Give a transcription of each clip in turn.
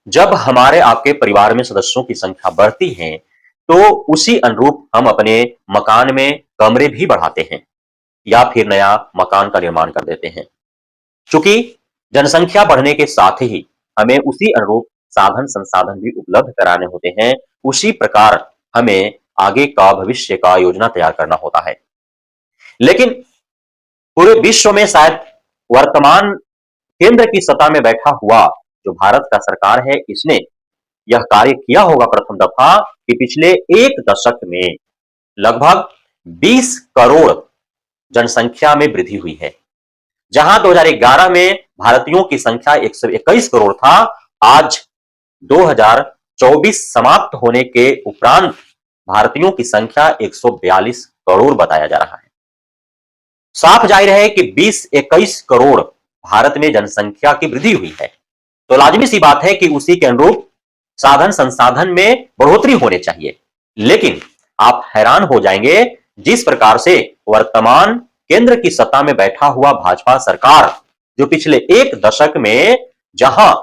जब हमारे आपके परिवार में सदस्यों की संख्या बढ़ती है, तो उसी अनुरूप हम अपने मकान में कमरे भी बढ़ाते हैं या फिर नया मकान का निर्माण कर देते हैं। चूंकि जनसंख्या बढ़ने के साथ ही हमें उसी अनुरूप साधन संसाधन भी उपलब्ध कराने होते हैं, उसी प्रकार हमें आगे का भविष्य का योजना तैयार करना होता है। लेकिन पूरे विश्व में शायद वर्तमान केंद्र की सत्ता में बैठा हुआ जो भारत का सरकार है, इसने यह कार्य किया होगा प्रथम दफा कि पिछले एक दशक में लगभग 20 करोड़ जनसंख्या में वृद्धि हुई है। जहां 2011 में भारतीयों की संख्या 121 करोड़ था, आज 2024 समाप्त होने के उपरांत भारतीयों की संख्या 142 करोड़ बताया जा रहा है। साफ जाहिर है कि 20-21 करोड़ भारत में जनसंख्या की वृद्धि हुई है, तो लाजमी सी बात है कि उसी के अनुरूप साधन संसाधन में बढ़ोतरी होने चाहिए। लेकिन आप हैरान हो जाएंगे जिस प्रकार से वर्तमान केंद्र की सत्ता में बैठा हुआ भाजपा सरकार जो पिछले एक दशक में जहां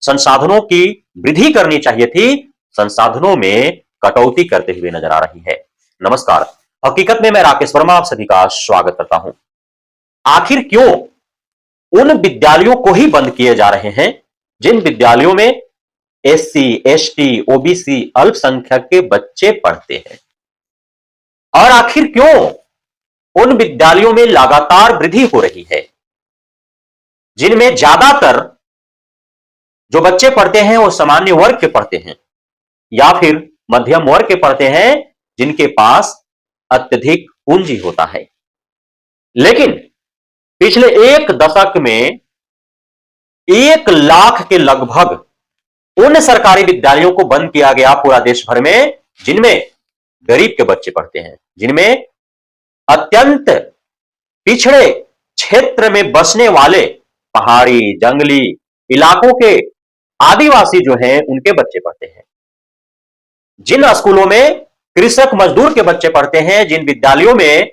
संसाधनों की वृद्धि करनी चाहिए थी, संसाधनों में कटौती करते हुए नजर आ रही है। नमस्कार, हकीकत में मैं राकेश वर्मा आप सभी का स्वागत करता हूं। आखिर क्यों उन विद्यालयों को ही बंद किए जा रहे हैं जिन विद्यालयों में एससी, एसटी, ओबीसी, अल्पसंख्यक के बच्चे पढ़ते हैं? और आखिर क्यों उन विद्यालयों में लगातार वृद्धि हो रही है जिनमें ज्यादातर जो बच्चे पढ़ते हैं वो सामान्य वर्ग के पढ़ते हैं या फिर मध्यम वर्ग के पढ़ते हैं जिनके पास अत्यधिक पूंजी होता है? लेकिन पिछले एक दशक में 1 लाख के लगभग उन सरकारी विद्यालयों को बंद किया गया पूरा देश भर में जिनमें गरीब के बच्चे पढ़ते हैं, जिनमें अत्यंत पिछड़े क्षेत्र में बसने वाले पहाड़ी जंगली इलाकों के आदिवासी जो हैं उनके बच्चे पढ़ते हैं, जिन स्कूलों में कृषक मजदूर के बच्चे पढ़ते हैं, जिन विद्यालयों में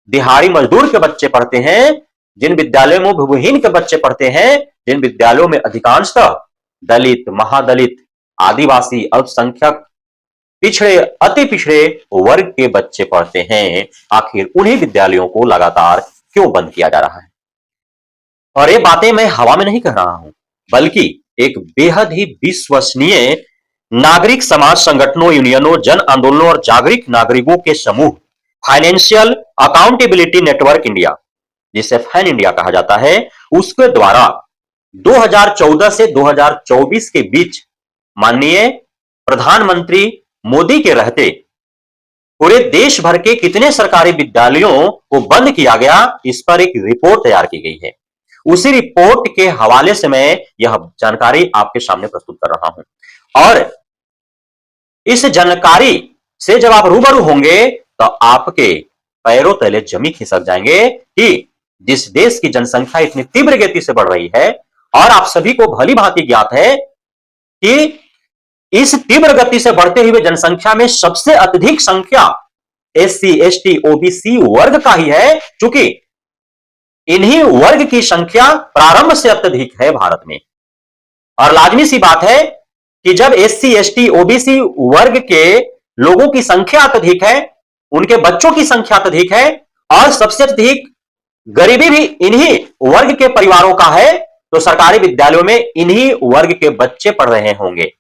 दिहाड़ी मजदूर के बच्चे पढ़ते हैं, जिन विद्यालयों में भूमिहीन के बच्चे पढ़ते हैं, जिन विद्यालयों में अधिकांशतः दलित, महादलित, आदिवासी, अल्पसंख्यक, पिछड़े, अति पिछड़े वर्ग के बच्चे पढ़ते हैं, आखिर उन्हीं विद्यालयों को लगातार क्यों बंद किया जा रहा है? और ये बातें मैं हवा में नहीं कह रहा हूं, बल्कि एक बेहद ही विश्वसनीय नागरिक समाज संगठनों, यूनियनों, जन आंदोलनों और जागरूक नागरिकों के समूह फाइनेंशियल अकाउंटेबिलिटी नेटवर्क इंडिया, जिसे फैन इंडिया कहा जाता है, उसके द्वारा 2014 से 2024 के बीच माननीय प्रधानमंत्री मोदी के रहते पूरे देश भर के कितने सरकारी विद्यालयों को बंद किया गया, इस पर एक रिपोर्ट तैयार की गई है। उसी रिपोर्ट के हवाले से मैं यह जानकारी आपके सामने प्रस्तुत कर रहा हूं और इस जानकारी से जब आप रूबरू होंगे तो आपके पैरों तले जमी खिसक जाएंगे कि जिस देश की जनसंख्या इतनी तीव्र गति से बढ़ रही है और आप सभी को भली भांति ज्ञात है कि इस तीव्र गति से बढ़ते हुए जनसंख्या में सबसे अत्यधिक संख्या एससी, एसटी, ओबीसी वर्ग का ही है, क्योंकि इन्हीं वर्ग की संख्या प्रारंभ से अत्यधिक है भारत में। और लाजमी सी बात है कि जब एससी, एसटी, ओबीसी वर्ग के लोगों की संख्या अत्यधिक है, उनके बच्चों की संख्या अत्यधिक है और सबसे अधिक गरीबी भी इन्हीं वर्ग के परिवारों का है, तो सरकारी विद्यालयों में इन्हीं वर्ग के बच्चे पढ़ रहे होंगे।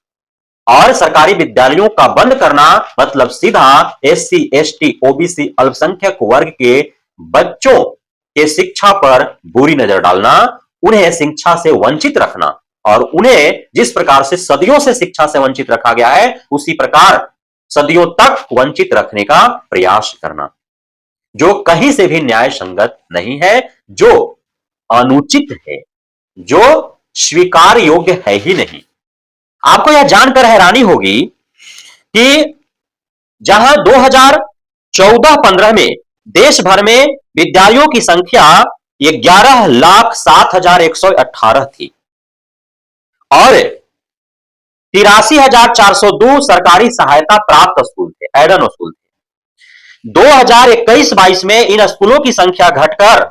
और सरकारी विद्यालयों का बंद करना मतलब सीधा एससी, एसटी, ओबीसी, अल्पसंख्यक वर्ग के बच्चों के शिक्षा पर बुरी नजर डालना, उन्हें शिक्षा से वंचित रखना और उन्हें जिस प्रकार से सदियों से शिक्षा से वंचित रखा गया है उसी प्रकार सदियों तक वंचित रखने का प्रयास करना, जो कहीं से भी न्याय संगत नहीं है, जो अनुचित है, जो स्वीकार योग्य है ही नहीं। आपको यह जानकर हैरानी होगी कि जहां 2014-15 में देश भर में विद्यालयों की संख्या 11,07,118 थी और 83,402 सरकारी सहायता प्राप्त स्कूल थे, एडन स्कूल थे। 2021-22 में इन स्कूलों की संख्या घटकर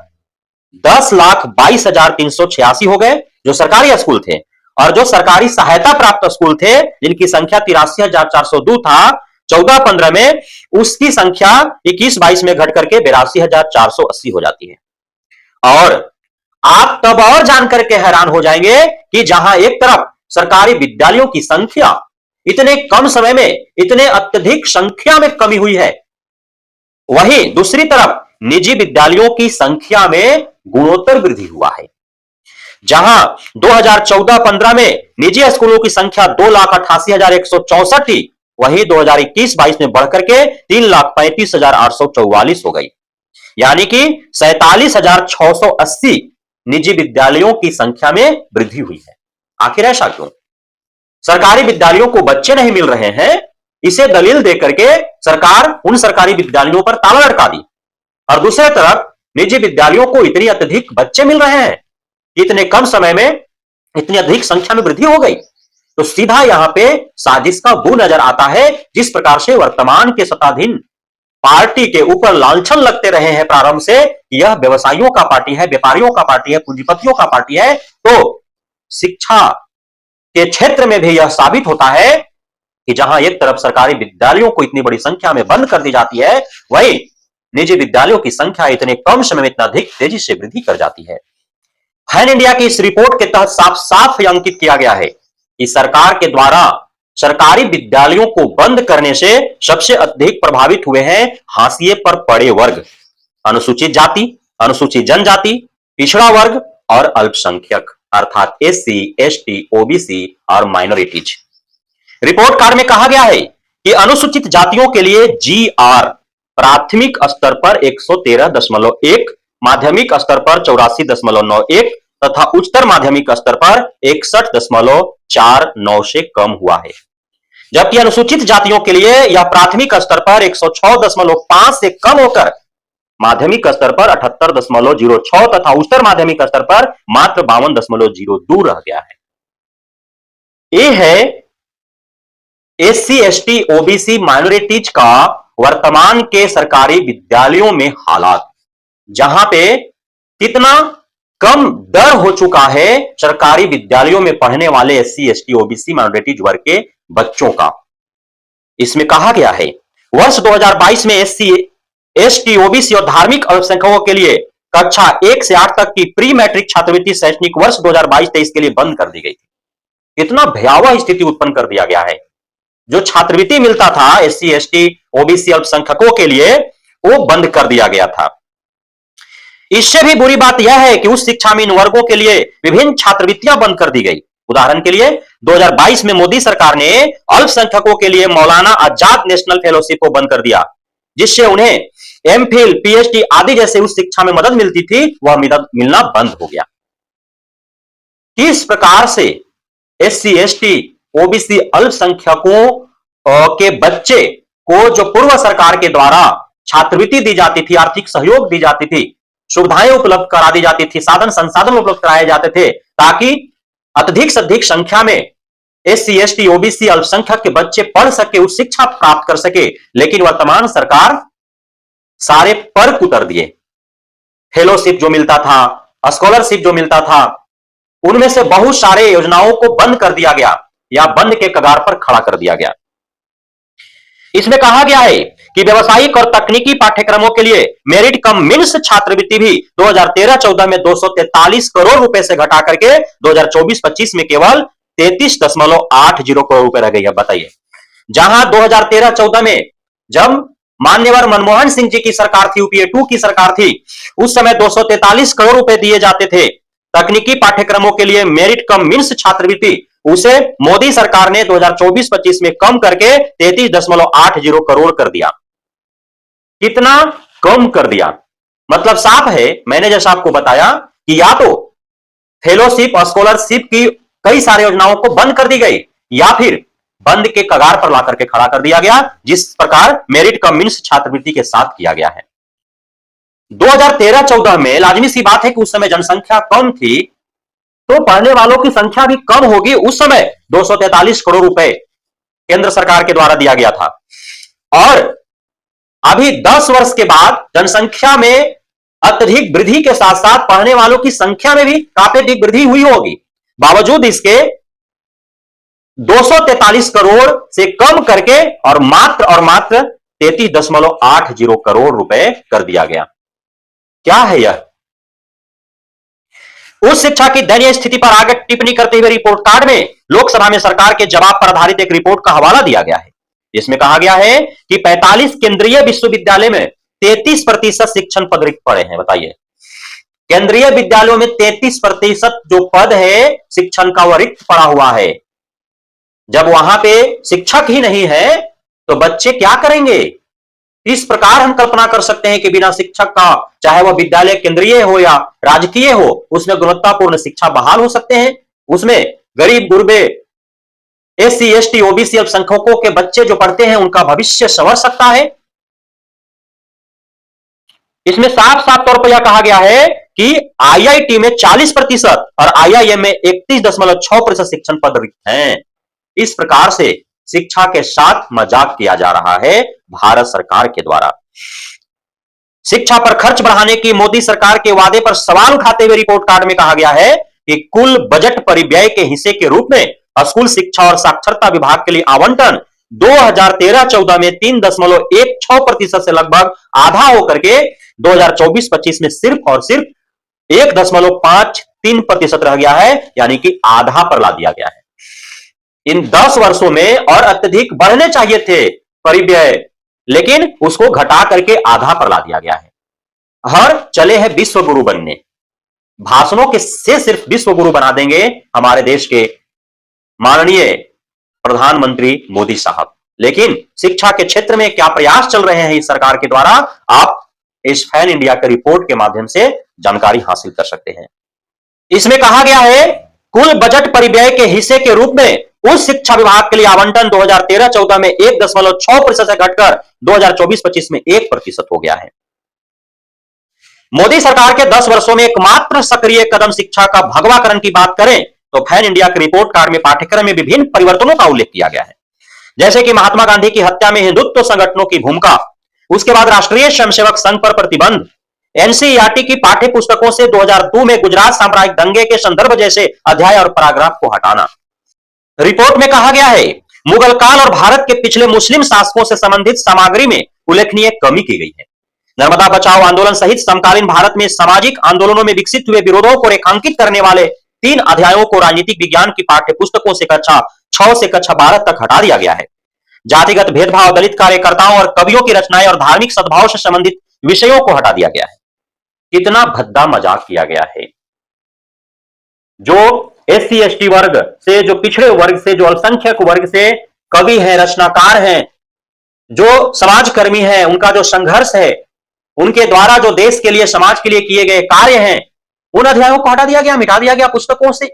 10,22,386 हो गए जो सरकारी स्कूल थे और जो सरकारी सहायता प्राप्त स्कूल थे जिनकी संख्या 83,402 था 14-15 में, उसकी संख्या 21-22 में घट करके 82,480 हो जाती है। और आप तब और जानकर के हैरान हो जाएंगे कि जहां एक तरफ सरकारी विद्यालयों की संख्या इतने कम समय में इतने अत्यधिक संख्या में कमी हुई है, वहीं दूसरी तरफ निजी विद्यालयों की संख्या में गुणोत्तर वृद्धि हुआ है। जहां 2014-15 में निजी स्कूलों की संख्या 2,88,164 थी, वहीं 2021-22 में बढ़कर के 3,35,844 हो गई, यानी कि 47,680 निजी विद्यालयों की संख्या में वृद्धि हुई है। आखिर ऐसा क्यों? सरकारी विद्यालयों को बच्चे नहीं मिल रहे हैं, इसे दलील देकर के सरकार उन सरकारी विद्यालयों पर ताला लटका दी, और दूसरी तरफ निजी विद्यालयों को इतनी अत्यधिक बच्चे मिल रहे हैं, इतने कम समय में इतनी अधिक संख्या में वृद्धि हो गई। तो सीधा यहां पे साजिश का बू नजर आता है। जिस प्रकार से वर्तमान के सत्ताधीन पार्टी के ऊपर लांछन लगते रहे हैं प्रारंभ से, यह व्यवसायियों का पार्टी है, व्यापारियों का पार्टी है, पूंजीपतियों का पार्टी है, तो शिक्षा के क्षेत्र में भी यह साबित होता है कि जहां एक तरफ सरकारी विद्यालयों को इतनी बड़ी संख्या में बंद कर दी जाती है, वहीं निजी विद्यालयों की संख्या इतने कम समय में इतना अधिक तेजी से वृद्धि कर जाती है। फैन इंडिया की इस रिपोर्ट के तहत साफ साफ अंकित किया गया है कि सरकार के द्वारा सरकारी विद्यालयों को बंद करने से सबसे अधिक प्रभावित हुए हैं हाशिए पर पड़े वर्ग, अनुसूचित जाति, अनुसूचित जनजाति, पिछड़ा वर्ग और अल्पसंख्यक, अर्थात एससी, एसटी, ओबीसी और माइनॉरिटीज। रिपोर्ट कार्ड में कहा गया है कि अनुसूचित जातियों के लिए जीआर प्राथमिक स्तर पर 113.1, माध्यमिक स्तर पर 84.91 तथा उच्चतर माध्यमिक स्तर पर 61.49 से कम हुआ है, जबकि अनुसूचित जातियों के लिए यह प्राथमिक स्तर पर 106.5 से कम होकर माध्यमिक स्तर पर 78.06 तथा उच्चतर माध्यमिक स्तर पर मात्र 52.02 रह गया है। ये है एससी, एसटी, ओबीसी, माइनॉरिटीज का वर्तमान के सरकारी विद्यालयों में हालात, जहां पे कितना कम दर हो चुका है सरकारी विद्यालयों में पढ़ने वाले एससी, एसटी, ओबीसी, माइनॉरिटीज वर्ग के बच्चों का। इसमें कहा गया है वर्ष 2022 में एससी, एसटी, ओबीसी और धार्मिक अल्पसंख्यकों के लिए कक्षा 1 से 8 तक की प्री मैट्रिक छात्रवृत्ति शैक्षणिक वर्ष 2022-23 के लिए बंद कर दी गई थी। इतना भयावह स्थिति उत्पन्न कर दिया गया है। जो छात्रवृत्ति मिलता था एससी, एसटी, ओबीसी अल्पसंख्यकों के लिए, वो बंद कर दिया गया था। इससे भी बुरी बात यह है कि उस शिक्षा में इन वर्गों के लिए विभिन्न छात्रवृत्तियां बंद कर दी गई। उदाहरण के लिए 2022 में मोदी सरकार ने अल्पसंख्यकों के लिए मौलाना आजाद नेशनल फेलोशिप को बंद कर दिया, जिससे उन्हें एमफिल, पीएचडी आदि जैसे उस शिक्षा में मदद मिलती थी, वह मदद मिलना बंद हो गया। किस प्रकार से एससी, एसटी, ओबीसी अल्पसंख्यकों के बच्चे को जो पूर्व सरकार के द्वारा छात्रवृत्ति दी जाती थी, आर्थिक सहयोग दी जाती थी, सुविधाएं उपलब्ध करा दी जाती थी, साधन संसाधन उपलब्ध कराए जाते थे, ताकि अत्यधिक से अधिक संख्या में एससी, एसटी, ओबीसी अल्पसंख्यक के बच्चे पढ़ सके, उस शिक्षा प्राप्त कर सके। लेकिन वर्तमान सरकार सारे पर उतर दिए। फेलोशिप जो मिलता था, स्कॉलरशिप जो मिलता था, उनमें से बहुत सारे योजनाओं को बंद कर दिया गया या बंद के कगार पर खड़ा कर दिया गया। इसमें कहा गया है कि व्यवसायिक और तकनीकी पाठ्यक्रमों के लिए मेरिट कम मीन्स छात्रवृत्ति भी 2013-14 में 243 करोड़ रुपए से घटा करके 2024-25 में केवल 33.80 करोड़ रुपए रह गई है। बताइए, जहां 2013-14 में जब मान्यवर मनमोहन सिंह जी की सरकार थी, यूपीए 2 की सरकार थी, उस समय 243 करोड़ रुपए दिए जाते थे तकनीकी पाठ्यक्रमों के लिए मेरिट कम मीन्स छात्रवृत्ति, उसे मोदी सरकार ने 2024-25 में कम करके 33.80 करोड़ कर दिया। कितना कम कर दिया? मतलब साफ है, मैंने जैसा आपको बताया कि या तो फेलोशिप, स्कॉलरशिप की कई सारी योजनाओं को बंद कर दी गई, या फिर बंद के कगार पर ला करके खड़ा कर दिया गया, जिस प्रकार मेरिट कम मीन्स छात्रवृत्ति के साथ किया गया है। 2013-14 में लाजमी सी बात है कि उस समय जनसंख्या कम थी, तो पढ़ने वालों की संख्या भी कम होगी। उस समय 243 करोड़ रुपए केंद्र सरकार के द्वारा दिया गया था, और अभी 10 वर्ष के बाद जनसंख्या में अत्यधिक वृद्धि के साथ साथ पढ़ने वालों की संख्या में भी काफी अधिक वृद्धि हुई होगी। बावजूद इसके 243 करोड़ से कम करके और मात्र 33.80 करोड़ रुपए कर दिया गया। क्या है यह? उच्च शिक्षा की दयनीय स्थिति पर आगे टिप्पणी करते हुए रिपोर्ट कार्ड में लोकसभा में सरकार के जवाब पर आधारित एक रिपोर्ट का हवाला दिया गया है। इसमें कहा गया है कि 45 केंद्रीय विश्वविद्यालय में 33% शिक्षण पद रिक्त पड़े हैं। बताइए, केंद्रीय विद्यालयों में 33% जो पद है शिक्षण का वह रिक्त पड़ा हुआ है। जब वहां पे शिक्षक ही नहीं है तो बच्चे क्या करेंगे? इस प्रकार हम कल्पना कर सकते हैं कि बिना शिक्षक का, चाहे वह विद्यालय केंद्रीय हो या राजकीय हो, उसमें गुणवत्तापूर्ण शिक्षा बहाल हो सकते हैं। उसमें गरीब गुरबे, एससी एसटी ओबीसी अल्पसंख्यकों के बच्चे जो पढ़ते हैं उनका भविष्य संवर सकता है। इसमें साफ साफ तौर पर यह कहा गया है कि आईआईटी में 40% और आईआईएम में 31.6% शिक्षण पद रिक्त हैं। इस प्रकार से शिक्षा के साथ मजाक किया जा रहा है भारत सरकार के द्वारा। शिक्षा पर खर्च बढ़ाने की मोदी सरकार के वादे पर सवाल उठाते हुए रिपोर्ट कार्ड में कहा गया है कि कुल बजट परिव्यय के हिस्से के रूप में स्कूल शिक्षा और साक्षरता विभाग के लिए आवंटन 2013-14 में 3.16% से लगभग आधा होकर के 2024-25 में सिर्फ और सिर्फ 1.53% रह गया है, यानी कि आधा पर ला दिया गया है। इन 10 वर्षों में और अत्यधिक बढ़ने चाहिए थे परिव्यय, लेकिन उसको घटा करके आधा पर ला दिया गया है। हर चले हैं विश्व गुरु बनने, भाषणों के से सिर्फ विश्व गुरु बना देंगे हमारे देश के माननीय प्रधानमंत्री मोदी साहब। लेकिन शिक्षा के क्षेत्र में क्या प्रयास चल रहे हैं इस सरकार के द्वारा, आप इस फैन इंडिया के रिपोर्ट के माध्यम से जानकारी हासिल कर सकते हैं। इसमें कहा गया है कुल बजट परिव्यय के हिस्से के रूप में उच्च शिक्षा विभाग के लिए आवंटन 2013-14 में 1.6% से घटकर 2024-25 में 1% हो गया है। मोदी सरकार के 10 वर्षों में एकमात्र सक्रिय कदम शिक्षा का भगवाकरण की बात करें तो फैन इंडिया के रिपोर्ट कार्ड में पाठ्यक्रम में विभिन्न परिवर्तनों का उल्लेख किया गया है, जैसे कि महात्मा गांधी की हत्या में हिंदुत्व संगठनों की भूमिका, उसके बाद राष्ट्रीय स्वयंसेवक संघ पर प्रतिबंध, एनसीईआरटी की पाठ्य पुस्तकों से 2002 में गुजरात सांप्रदायिक दंगे के संदर्भ जैसे अध्याय और पैराग्राफ को हटाना। रिपोर्ट में कहा गया है मुगल काल और भारत के पिछले मुस्लिम शासकों से संबंधित सामग्री में उल्लेखनीय कमी की गई है। नर्मदा बचाओ आंदोलन सहित समकालीन भारत में सामाजिक आंदोलनों में विकसित हुए विरोधों को रेखांकित करने वाले 3 अध्यायों को राजनीतिक विज्ञान की पाठ्य पुस्तकों से कक्षा 6 से कक्षा 12 तक हटा दिया गया है। जातिगत भेदभाव, दलित कार्यकर्ताओं और कवियों की रचनाएं और धार्मिक सद्भाव से संबंधित विषयों को हटा दिया गया है। कितना भद्दा मजाक किया गया है। जो एससी एसटी वर्ग से, जो पिछड़े वर्ग से, जो अल्पसंख्यक वर्ग से कवि हैं, रचनाकार हैं, जो समाजकर्मी हैं, उनका जो संघर्ष है, उनके द्वारा जो देश के लिए, समाज के लिए किए गए कार्य हैं, उन अध्यायों को हटा दिया गया, मिटा दिया गया पुस्तकों से।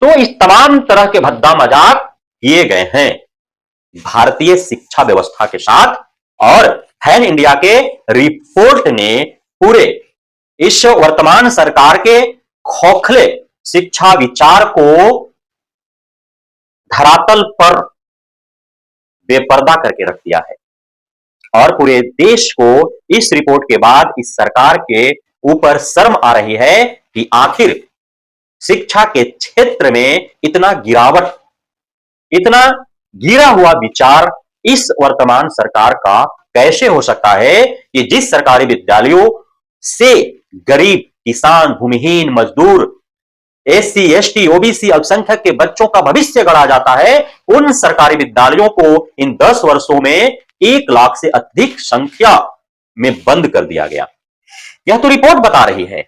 तो इस तमाम तरह के भद्दा मजाक किए गए हैं भारतीय शिक्षा व्यवस्था के साथ, और फैन इंडिया के रिपोर्ट ने पूरे इस वर्तमान सरकार के खोखले शिक्षा विचार को धरातल पर बेपर्दा करके रख दिया है। और पूरे देश को इस रिपोर्ट के बाद इस सरकार के ऊपर शर्म आ रही है कि आखिर शिक्षा के क्षेत्र में इतना गिरावट, इतना गिरा हुआ विचार इस वर्तमान सरकार का कैसे हो सकता है कि जिस सरकारी विद्यालयों से गरीब, किसान, भूमिहीन, मजदूर, एससी एसटी ओबीसी अल्पसंख्यक के बच्चों का भविष्य गढ़ा जाता है, उन सरकारी विद्यालयों को इन 10 वर्षों में 1 लाख से अधिक संख्या में बंद कर दिया गया। यह तो रिपोर्ट बता रही है।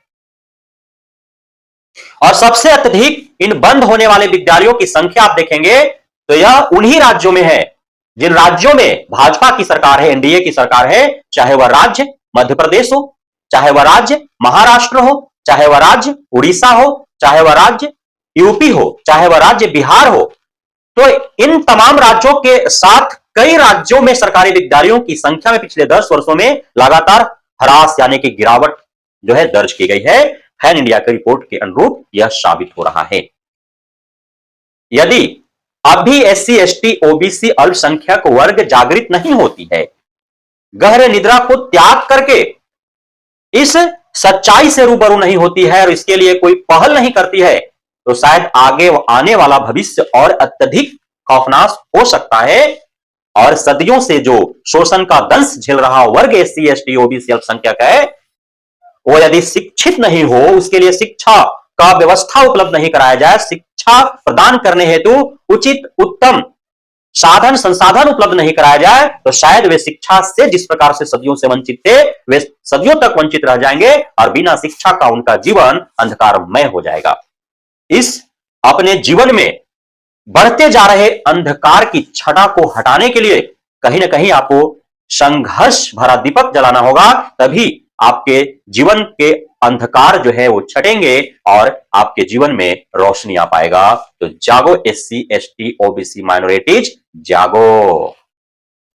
और सबसे अत्यधिक इन बंद होने वाले विद्यालयों की संख्या आप देखेंगे तो यह उन्हीं राज्यों में है जिन राज्यों में भाजपा की सरकार है, एनडीए की सरकार है, चाहे वह राज्य मध्य प्रदेश हो, चाहे वह राज्य महाराष्ट्र हो, चाहे वह राज्य उड़ीसा हो, चाहे वह राज्य यूपी हो, चाहे वह राज्य बिहार हो। तो इन तमाम राज्यों के साथ कई राज्यों में सरकारी विद्यालयों की संख्या में पिछले 10 वर्षों में लगातार ह्रास यानी कि गिरावट जो है दर्ज की गई है। फैन इंडिया की रिपोर्ट के अनुरूप यह साबित हो रहा है। यदि अब भी एससी एसटी ओबीसी अल्पसंख्यक वर्ग जागृत नहीं होती है, गहरे निद्रा को त्याग करके इस सच्चाई से रूबरू नहीं होती है और इसके लिए कोई पहल नहीं करती है तो शायद आगे आने वाला भविष्य और अत्यधिक खौफनाक हो सकता है। और सदियों से जो शोषण का दंश झेल रहा वर्ग एससी एसटी ओबीसी अल्पसंख्यक है, वो यदि शिक्षित नहीं हो, उसके लिए शिक्षा का व्यवस्था उपलब्ध नहीं कराया जाए, शिक्षा प्रदान करने हेतु उचित उत्तम साधन संसाधन उपलब्ध नहीं कराया जाए, तो शायद वे शिक्षा से जिस प्रकार से सदियों से वंचित थे, वे सदियों तक वंचित रह जाएंगे और बिना शिक्षा का उनका जीवन अंधकारमय हो जाएगा। इस अपने जीवन में बढ़ते जा रहे अंधकार की छटा को हटाने के लिए कहीं ना कहीं आपको संघर्ष भरा दीपक जलाना होगा, तभी आपके जीवन के अंधकार जो है वो छटेंगे और आपके जीवन में रोशनी आ पाएगा। तो जागो एससी एसटी ओबीसी माइनॉरिटीज, जागो।